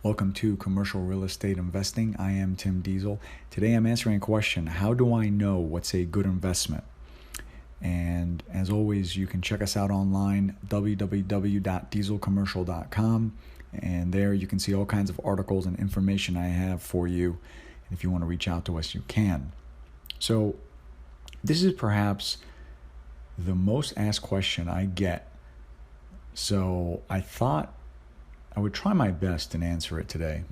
Welcome to Commercial Real Estate Investing. I am Tim Diesel. Today I'm answering a question: how do I know what's a good investment? And as always, you can check us out online, www.dieselcommercial.com. And there you can see all kinds of articles and information I have for you. And if you want to reach out to us, you can. So this is perhaps the most asked question I get. So I thought I would try my best and answer it today.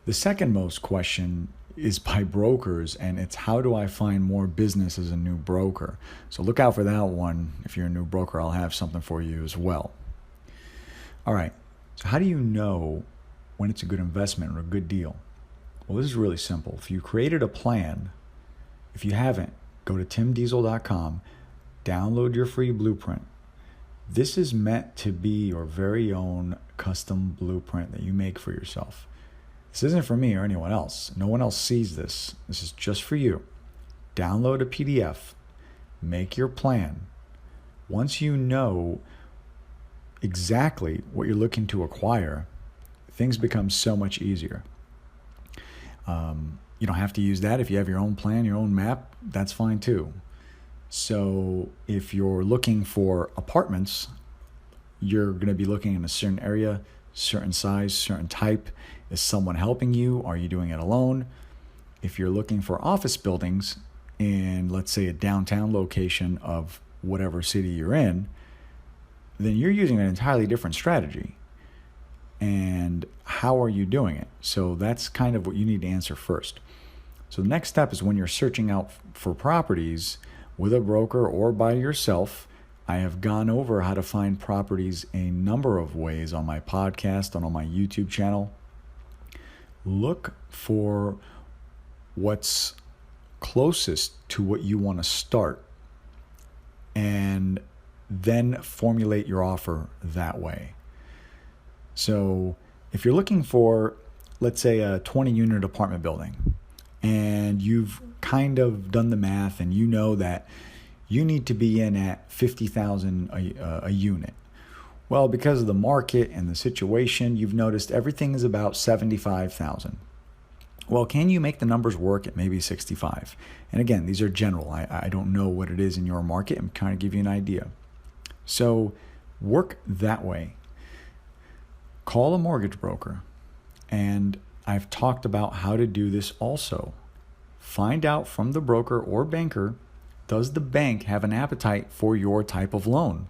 The second most question is by brokers, and it's how do I find more business as a new broker? So look out for that one. If you're a new broker, I'll have something for you as well. All right, so how do you know when it's a good investment or a good deal? Well, this is really simple. If you created a plan, if you haven't, go to timdiesel.com, download your free blueprint. This is meant to be your very own custom blueprint that you make for yourself. This isn't for me or anyone else. No one else sees this. This is just for you. Download a PDF. Make your plan. Once you know exactly what you're looking to acquire, things become so much easier. You don't have to use that. If you have your own plan, your own map, that's fine too. So if you're looking for apartments, you're going to be looking in a certain area, certain size, certain type. Is someone helping you? Are you doing it alone? If you're looking for office buildings in, let's say, a downtown location of whatever city you're in, then you're using an entirely different strategy. And how are you doing it? So that's kind of what you need to answer first. So the next step is when you're searching out for properties with a broker or by yourself. I have gone over how to find properties a number of ways on my podcast and on my YouTube channel. Look for what's closest to what you want to start and then formulate your offer that way. So if you're looking for, let's say, a 20-unit apartment building, and you've kind of done the math and you know that you need to be in at $50,000 a unit. Well, because of the market and the situation, you've noticed everything is about $75,000. Well, can you make the numbers work at maybe 65? And again, these are general. I don't know what it is in your market. I'm trying to give you an idea. So work that way. Call a mortgage broker. And I've talked about how to do this also. Find out from the broker or banker, does the bank have an appetite for your type of loan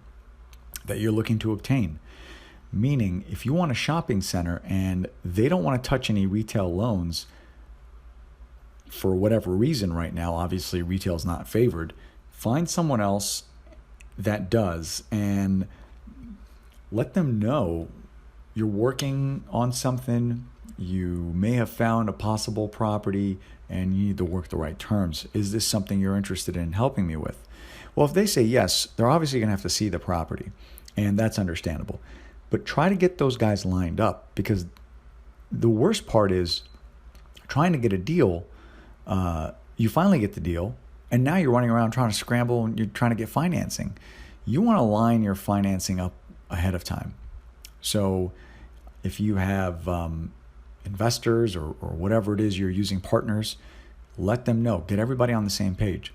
that you're looking to obtain? Meaning, if you want a shopping center and they don't want to touch any retail loans for whatever reason right now, obviously retail is not favored, find someone else that does and let them know you're working on something. You may have found a possible property and you need to work the right terms. Is this something you're interested in helping me with? Well, if they say yes, they're obviously going to have to see the property, and that's understandable. But try to get those guys lined up, because the worst part is trying to get a deal. You finally get the deal, and now you're running around trying to scramble and you're trying to get financing. You want to line your financing up ahead of time. So if you have investors or whatever it is you're using, partners, let them know. Get everybody on the same page.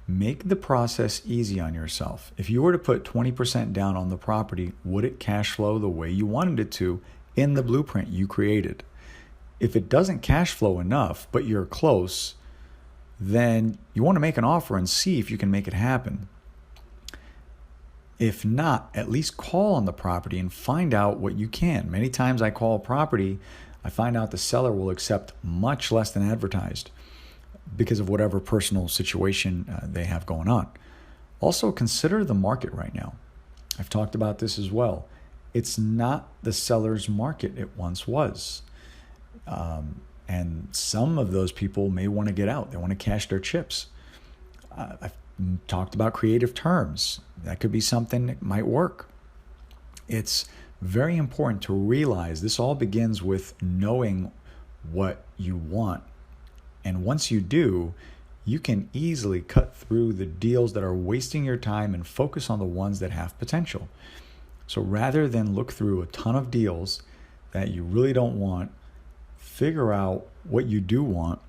Make the process easy on yourself. If you were to put 20% down on the property, would it cash flow the way you wanted it to in the blueprint you created? If it doesn't cash flow enough, but you're close, then you want to make an offer and see if you can make it happen. If not, at least call on the property and find out what you can. Many times I call a property, I find out the seller will accept much less than advertised because of whatever personal situation they have going on. Also, consider the market right now. I've talked about this as well. It's not the seller's market it once was. And some of those people may want to get out. They want to cash their chips. I've talked about creative terms. That could be something that might work. It's very important to realize this all begins with knowing what you want. And once you do, you can easily cut through the deals that are wasting your time and focus on the ones that have potential. So rather than look through a ton of deals, that you really don't want, figure out what you do want,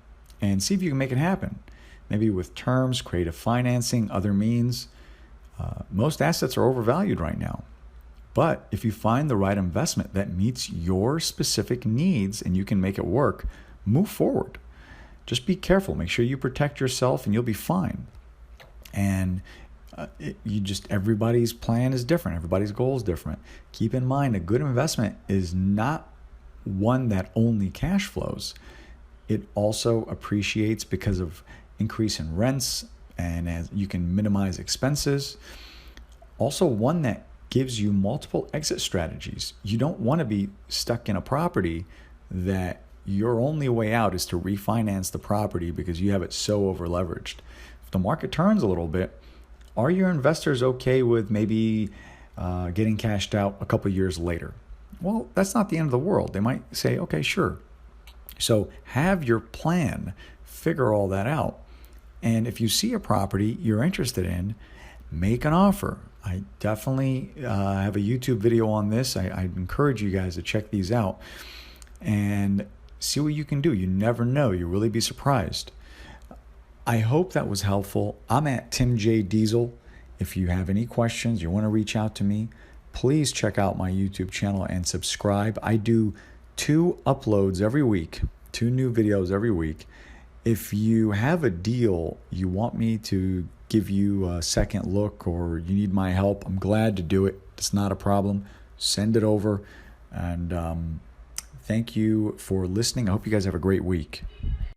and see if you can make it happen. Maybe with terms, creative financing, other means. Most assets are overvalued right now. But if you find the right investment that meets your specific needs and you can make it work, move forward. Just be careful. Make sure you protect yourself and you'll be fine. And everybody's plan is different. Everybody's goal is different. Keep in mind, a good investment is not one that only cash flows. It also appreciates because of increase in rents, and as you can minimize expenses. Also, one that gives you multiple exit strategies. You don't want to be stuck in a property that your only way out is to refinance the property because you have it so over leveraged. If the market turns a little bit, are your investors okay with maybe getting cashed out a couple years later? Well, that's not the end of the world. They might say, okay, sure. So have your plan, figure all that out. And if you see a property you're interested in, make an offer. I definitely have a YouTube video on this. I'd encourage you guys to check these out and see what you can do. You never know. You'll really be surprised. I hope that was helpful. I'm at Tim J. Diesel. If you have any questions, you want to reach out to me, please check out my YouTube channel and subscribe. I do 2 uploads every week, 2 new videos every week. If you have a deal you want me to give you a second look or you need my help, I'm glad to do it. It's not a problem. Send it over. And thank you for listening. I hope you guys have a great week.